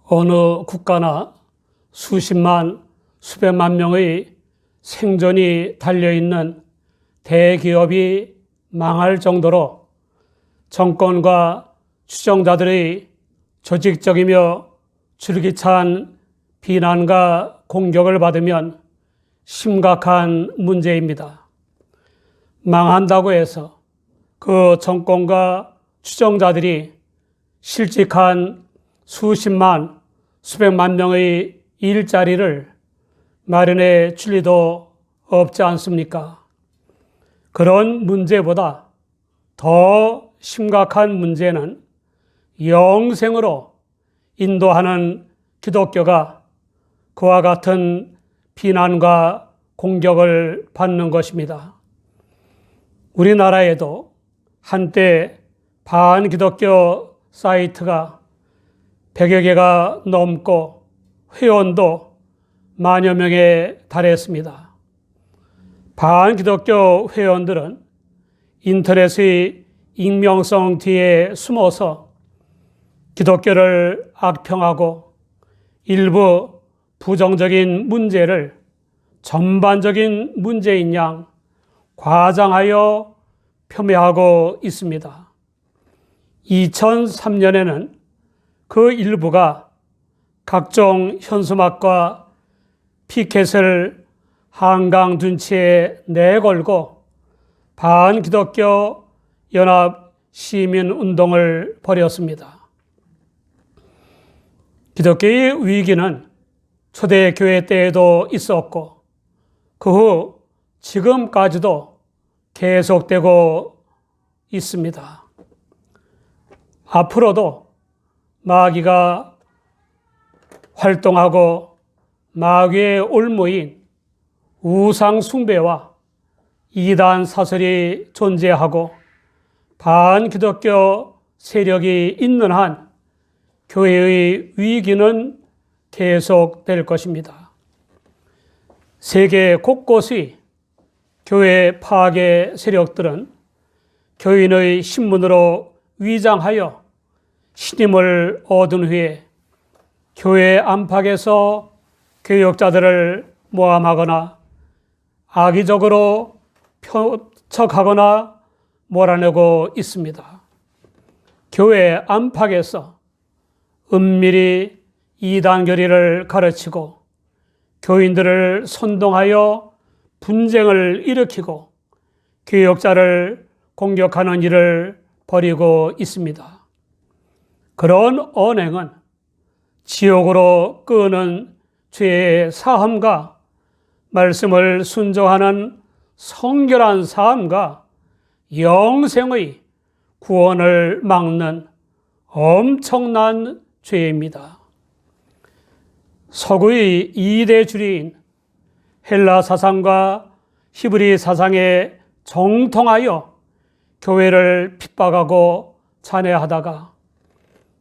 어느 국가나 수십만, 수백만 명의 생존이 달려있는 대기업이 망할 정도로 정권과 추종자들의 조직적이며 줄기찬 비난과 공격을 받으면 심각한 문제입니다. 망한다고 해서 그 정권과 추종자들이 실직한 수십만, 수백만 명의 일자리를 마련해 줄 리도 없지 않습니까? 그런 문제보다 더 심각한 문제는 영생으로 인도하는 기독교가 그와 같은 비난과 공격을 받는 것입니다. 우리나라에도 한때 반기독교 사이트가 100여 개가 넘고 회원도 만여 명에 달했습니다. 반기독교 회원들은 인터넷의 익명성 뒤에 숨어서 기독교를 악평하고 일부 부정적인 문제를 전반적인 문제인 양 과장하여 폄훼하고 있습니다. 2003년에는 그 일부가 각종 현수막과 피켓을 한강 둔치에 내걸고 반기독교 연합 시민운동을 벌였습니다. 기독교의 위기는 초대교회 때에도 있었고 그 후 지금까지도 계속되고 있습니다. 앞으로도 마귀가 활동하고 마귀의 올무인 우상 숭배와 이단 사설이 존재하고 반기독교 세력이 있는 한 교회의 위기는 계속될 것입니다. 세계 곳곳의 교회 파괴 세력들은 교인의 신문으로 위장하여 신임을 얻은 후에 교회 안팎에서 교역자들을 모함하거나 악의적으로 표척하거나 몰아내고 있습니다. 교회 안팎에서 은밀히 이단 교리를 가르치고 교인들을 선동하여 분쟁을 일으키고 교역자를 공격하는 일을 벌이고 있습니다. 그런 언행은 지옥으로 끄는 죄의 사함과 말씀을 순종하는 성결한 삶과 영생의 구원을 막는 엄청난 죄입니다. 서구의 2대 주류인 헬라 사상과 히브리 사상에 정통하여 교회를 핍박하고 잔해하다가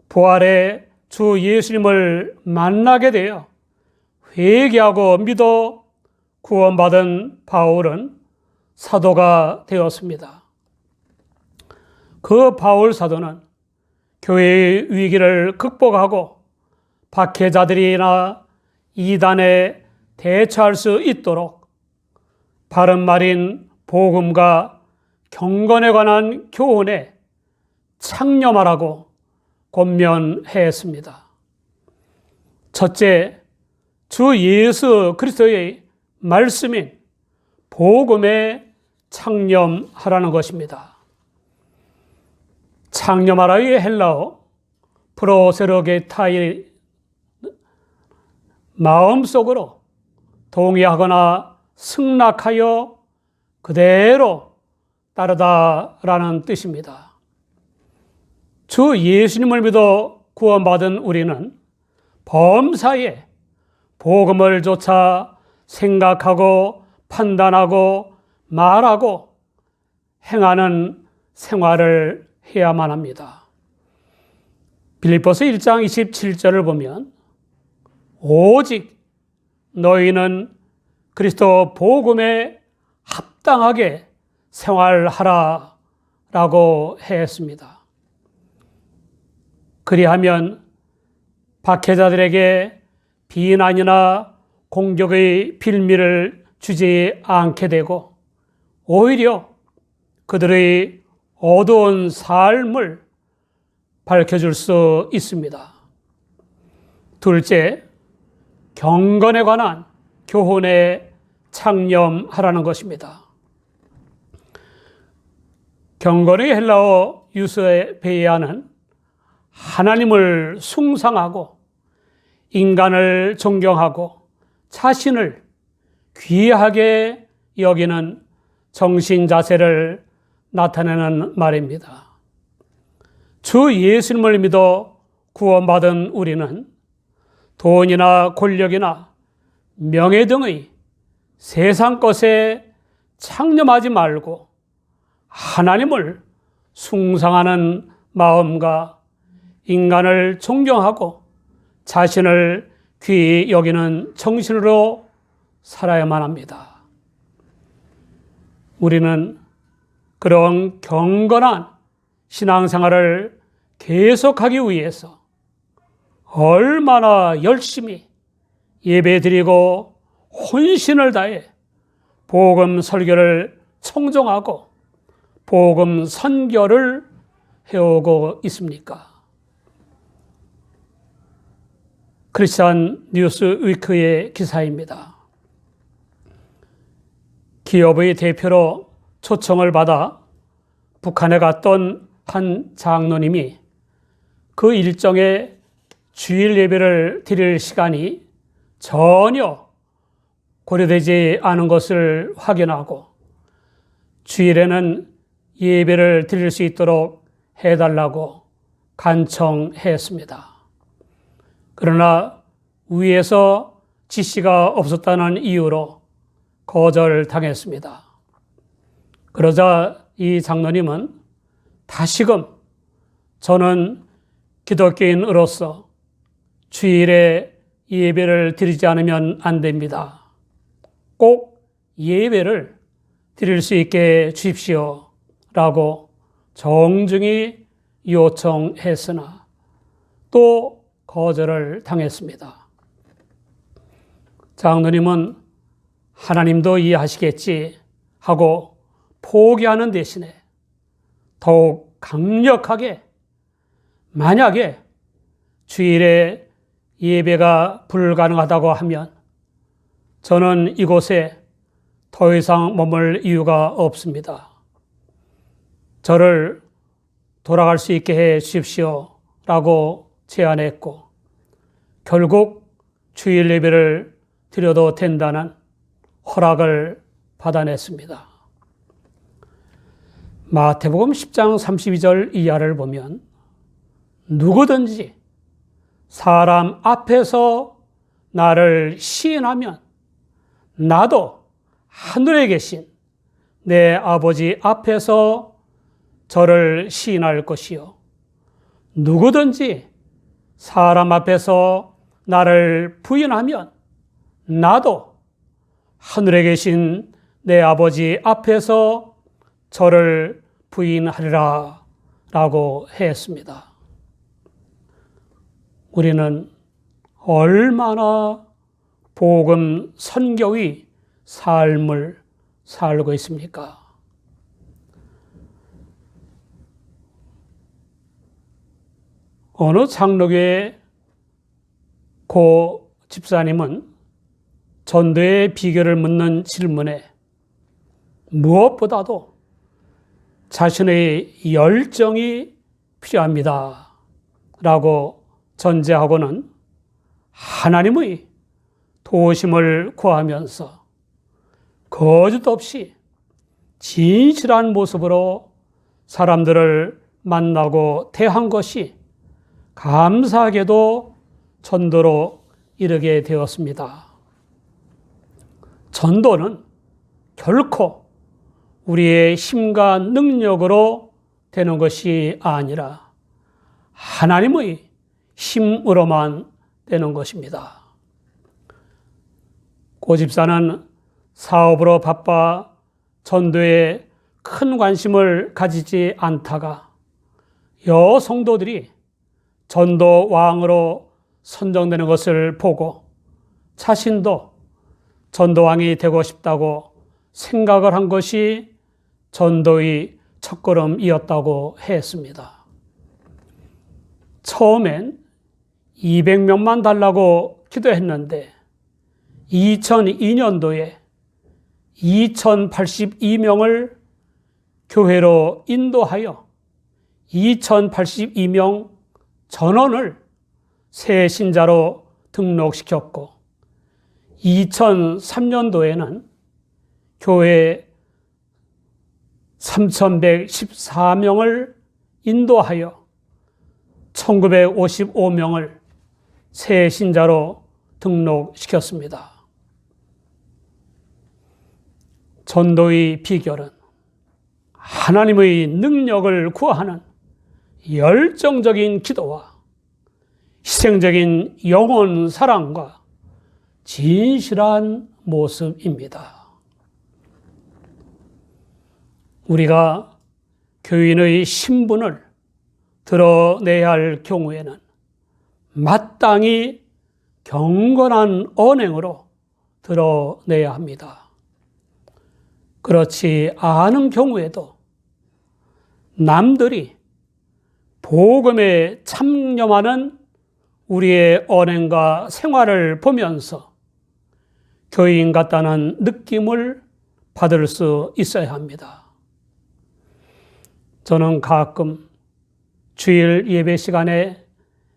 부활의 주 예수님을 만나게 되어 회개하고 믿어 구원받은 바울은 사도가 되었습니다. 그 바울 사도는 교회의 위기를 극복하고 박해자들이나 이단에 대처할 수 있도록 바른 말인 복음과 경건에 관한 교훈에 창념하라고 권면했습니다. 첫째, 주 예수 그리스도의 말씀인 복음에 창념하라는 것입니다. 창념하라의 헬라어 프로세로게타이, 마음속으로 동의하거나 승낙하여 그대로 따르다라는 뜻입니다. 주 예수님을 믿어 구원받은 우리는 범사에 복음을 조차 생각하고 판단하고 말하고 행하는 생활을 해야만 합니다. 빌립보서 1장 27절을 보면 오직 너희는 그리스도 복음에 합당하게 생활하라 라고 했습니다. 그리하면 박해자들에게 비난이나 공격의 빌미를 주지 않게 되고 오히려 그들의 어두운 삶을 밝혀줄 수 있습니다. 둘째, 경건에 관한 교훈에 창념하라는 것입니다. 경건의 헬라어 유스베이아는 하나님을 숭상하고 인간을 존경하고 자신을 귀하게 여기는 정신 자세를 나타내는 말입니다. 주 예수님을 믿어 구원받은 우리는 돈이나 권력이나 명예 등의 세상 것에 창념하지 말고 하나님을 숭상하는 마음과 인간을 존경하고 자신을 귀히 여기는 정신으로 살아야만 합니다. 우리는 그런 경건한 신앙생활을 계속하기 위해서 얼마나 열심히 예배드리고 혼신을 다해 복음 설교를 청정하고 복음 선교를 해오고 있습니까? 크리스천 뉴스 위크의 기사입니다. 기업의 대표로 초청을 받아 북한에 갔던 한 장로님이 그 일정에 주일 예배를 드릴 시간이 전혀 고려되지 않은 것을 확인하고 주일에는 예배를 드릴 수 있도록 해달라고 간청했습니다. 그러나 위에서 지시가 없었다는 이유로 거절당했습니다. 그러자 이 장로님은 다시금 저는 기독교인으로서 주일에 예배를 드리지 않으면 안 됩니다. 꼭 예배를 드릴 수 있게 주십시오. 라고 정중히 요청했으나 또 거절을 당했습니다. 장로님은 하나님도 이해하시겠지 하고 포기하는 대신에 더욱 강력하게 만약에 주일에 예배가 불가능하다고 하면 저는 이곳에 더 이상 머물 이유가 없습니다. 저를 돌아갈 수 있게 해 주십시오. 라고 제안했고 결국 주일 예배를 드려도 된다는 허락을 받아냈습니다. 마태복음 10장 32절 이하를 보면 누구든지 사람 앞에서 나를 시인하면 나도 하늘에 계신 내 아버지 앞에서 저를 시인할 것이요 누구든지 사람 앞에서 나를 부인하면 나도 하늘에 계신 내 아버지 앞에서 저를 부인하리라 라고 했습니다. 우리는 얼마나 복음 선교의 삶을 살고 있습니까? 어느 장로교의 고 집사님은 전도의 비결을 묻는 질문에 무엇보다도 자신의 열정이 필요합니다. 라고 전제하고는 하나님의 도우심을 구하면서 거짓 없이 진실한 모습으로 사람들을 만나고 대한 것이 감사하게도 전도로 이르게 되었습니다. 전도는 결코 우리의 힘과 능력으로 되는 것이 아니라 하나님의 힘으로만 되는 것입니다. 고 집사는 사업으로 바빠 전도에 큰 관심을 가지지 않다가 여성도들이 전도 왕으로 선정되는 것을 보고 자신도 전도왕이 되고 싶다고 생각을 한 것이 전도의 첫걸음이었다고 했습니다. 처음엔 200명만 달라고 기도했는데 2002년도에 2082명을 교회로 인도하여 2082명 전원을 새 신자로 등록시켰고 2003년도에는 교회 3114명을 인도하여 1955명을 새 신자로 등록시켰습니다. 전도의 비결은 하나님의 능력을 구하는 열정적인 기도와 희생적인 영혼 사랑과 진실한 모습입니다. 우리가 교인의 신분을 드러내야 할 경우에는 마땅히 경건한 언행으로 드러내야 합니다. 그렇지 않은 경우에도 남들이 복음에 참여하는 우리의 언행과 생활을 보면서 교인 같다는 느낌을 받을 수 있어야 합니다. 저는 가끔 주일 예배 시간에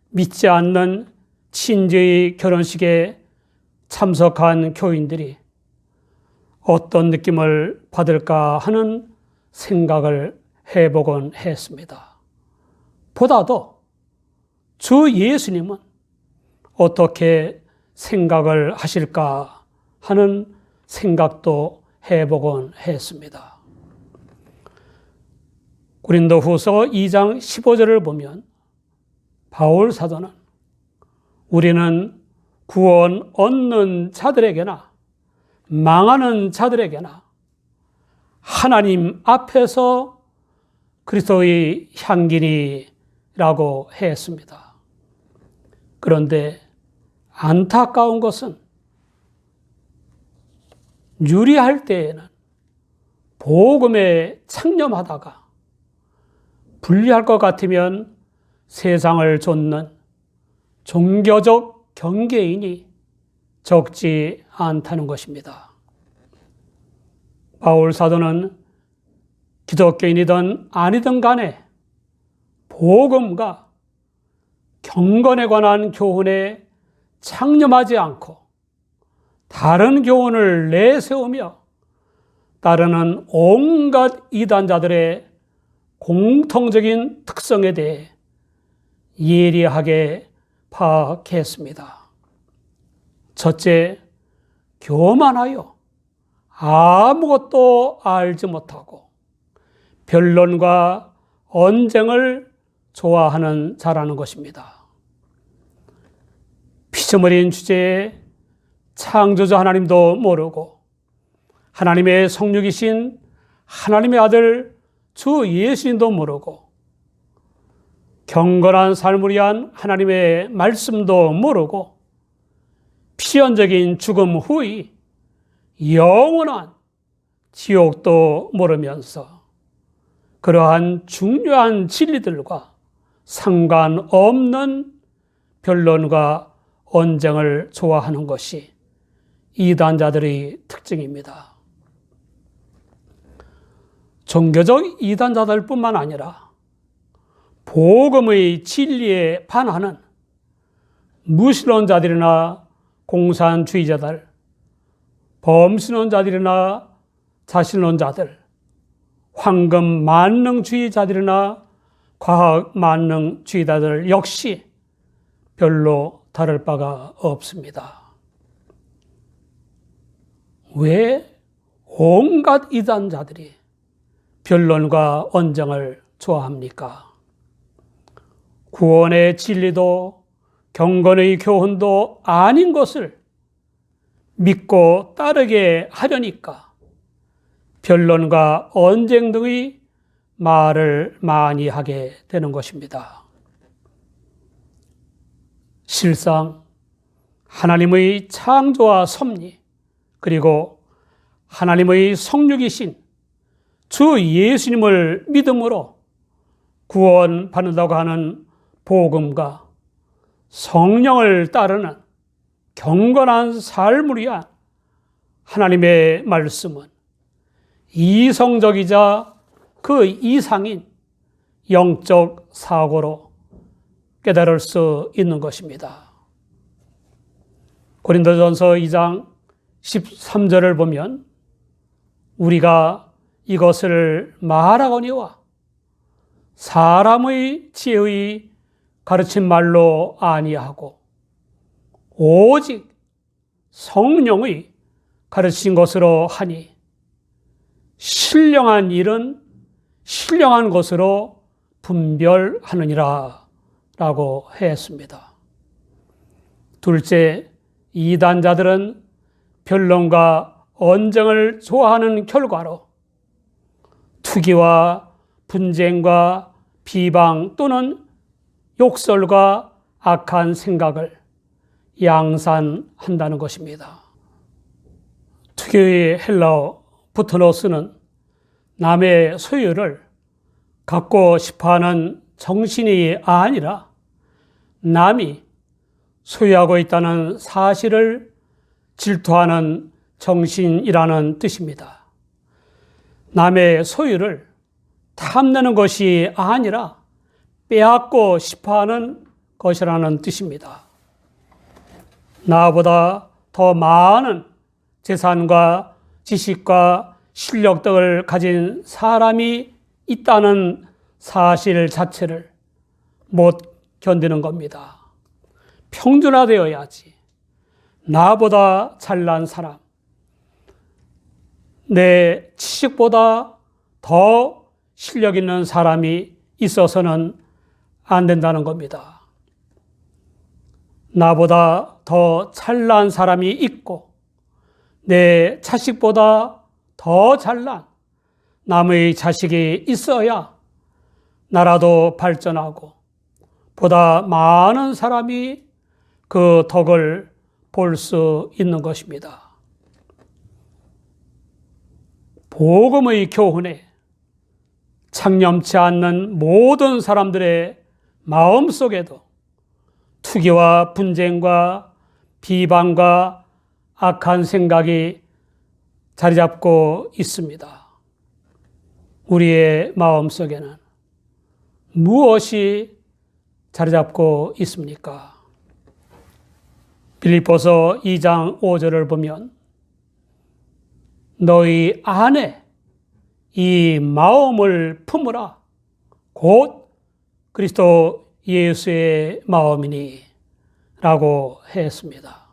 믿지 않는 친지의 결혼식에 참석한 교인들이 어떤 느낌을 받을까 하는 생각을 해보곤 했습니다. 보다도 주 예수님은 어떻게 생각을 하실까 하는 생각도 해보곤 했습니다. 고린도후서 2장 15절을 보면 바울 사도는 우리는 구원 얻는 자들에게나 망하는 자들에게나 하나님 앞에서 그리스도의 향기니라고 했습니다. 그런데 안타까운 것은 유리할 때에는 복음에 창념하다가 불리할 것 같으면 세상을 좇는 종교적 경계인이 적지 않다는 것입니다. 바울 사도는 기독교인이든 아니든 간에 복음과 경건에 관한 교훈에 창념하지 않고 다른 교훈을 내세우며 따르는 온갖 이단자들의 공통적인 특성에 대해 예리하게 파악했습니다. 첫째, 교만하여 아무것도 알지 못하고 변론과 언쟁을 좋아하는 자라는 것입니다. 피조물인 주제에 창조자 하나님도 모르고 하나님의 성육이신 하나님의 아들 주 예수님도 모르고 경건한 삶을 위한 하나님의 말씀도 모르고 필연적인 죽음 후의 영원한 지옥도 모르면서 그러한 중요한 진리들과 상관없는 변론과 언쟁을 좋아하는 것이 이단자들의 특징입니다. 종교적 이단자들뿐만 아니라 복음의 진리에 반하는 무신론자들이나 공산주의자들, 범신론자들이나 자신론자들, 황금 만능주의자들이나 과학 만능주의자들 역시 별로 다를 바가 없습니다. 왜 온갖 이단자들이 변론과 언쟁을 좋아합니까? 구원의 진리도 경건의 교훈도 아닌 것을 믿고 따르게 하려니까 변론과 언쟁 등의 말을 많이 하게 되는 것입니다. 실상 하나님의 창조와 섭리, 그리고 하나님의 성육이신 주 예수님을 믿음으로 구원받는다고 하는 복음과 성령을 따르는 경건한 삶을 위한 하나님의 말씀은 이성적이자 그 이상인 영적 사고로 깨달을 수 있는 것입니다. 고린도전서 2장 13절을 보면 우리가 이것을 말하거니와 사람의 지혜의 가르친 말로 아니하고 오직 성령의 가르친 것으로 하니 신령한 일은 신령한 것으로 분별하느니라 라고 했습니다. 둘째, 이단자들은 변론과 언쟁을 좋아하는 결과로 투기와 분쟁과 비방 또는 욕설과 악한 생각을 양산한다는 것입니다. 투기의 헬라어 부트노스는 남의 소유를 갖고 싶어하는 정신이 아니라 남이 소유하고 있다는 사실을 질투하는 정신이라는 뜻입니다. 남의 소유를 탐내는 것이 아니라 빼앗고 싶어하는 것이라는 뜻입니다. 나보다 더 많은 재산과 지식과 실력 등을 가진 사람이 있다는 사실 자체를 못 견디는 겁니다. 평준화되어야지. 나보다 잘난 사람, 내 지식보다 더 실력 있는 사람이 있어서는 안 된다는 겁니다. 나보다 더 잘난 사람이 있고 내 자식보다 더 잘난 남의 자식이 있어야 나라도 발전하고 보다 많은 사람이 그 덕을 볼 수 있는 것입니다. 복음의 교훈에 창념치 않는 모든 사람들의 마음속에도 투기와 분쟁과 비방과 악한 생각이 자리 잡고 있습니다. 우리의 마음속에는 무엇이 자리 잡고 있습니까? 빌립보서 2장 5절을 보면 너희 안에 이 마음을 품으라 곧 그리스도 예수의 마음이니 라고 했습니다.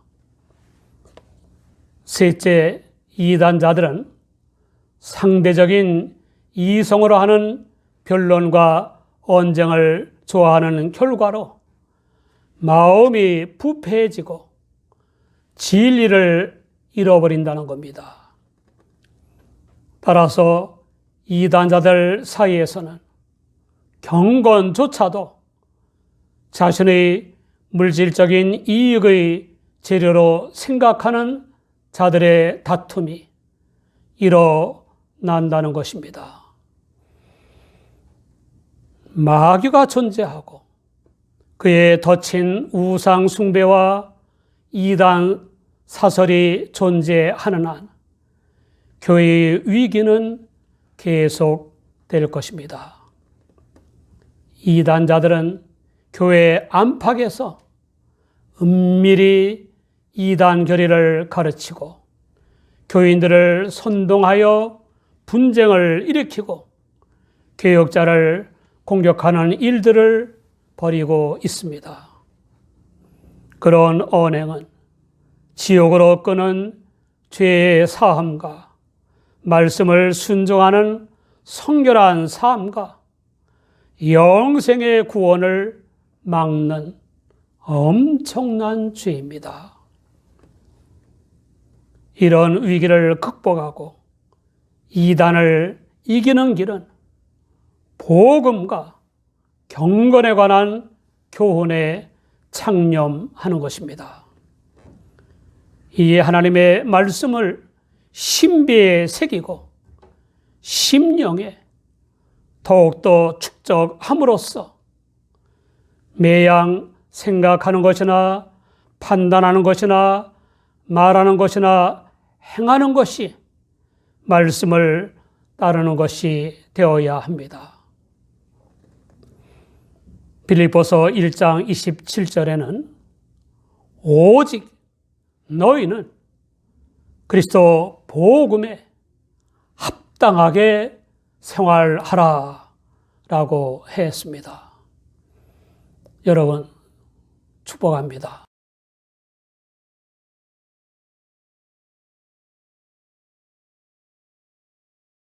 셋째, 이단자들은 상대적인 이성으로 하는 변론과 언쟁을 좋아하는 결과로 마음이 부패해지고 진리를 잃어버린다는 겁니다. 따라서 이단자들 사이에서는 경건조차도 자신의 물질적인 이익의 재료로 생각하는 자들의 다툼이 일어난다는 것입니다. 마귀가 존재하고 그에 덧친 우상 숭배와 이단 사설이 존재하는 한 교회의 위기는 계속될 것입니다. 이단자들은 교회 안팎에서 은밀히 이단 교리를 가르치고 교인들을 선동하여 분쟁을 일으키고 개혁자를 공격하는 일들을 벌이고 있습니다. 그런 언행은 지옥으로 끄는 죄의 사함과 말씀을 순종하는 성결한 삶과 영생의 구원을 막는 엄청난 죄입니다. 이런 위기를 극복하고 이단을 이기는 길은 복음과 경건에 관한 교훈의 창념하는 것입니다. 이에 하나님의 말씀을 신비에 새기고 심령에 더욱더 축적함으로써 매양 생각하는 것이나 판단하는 것이나 말하는 것이나 행하는 것이 말씀을 따르는 것이 되어야 합니다. 빌립보서 1장 27절에는 오직 너희는 그리스도 복음에 합당하게 생활하라 라고 했습니다. 여러분 축복합니다.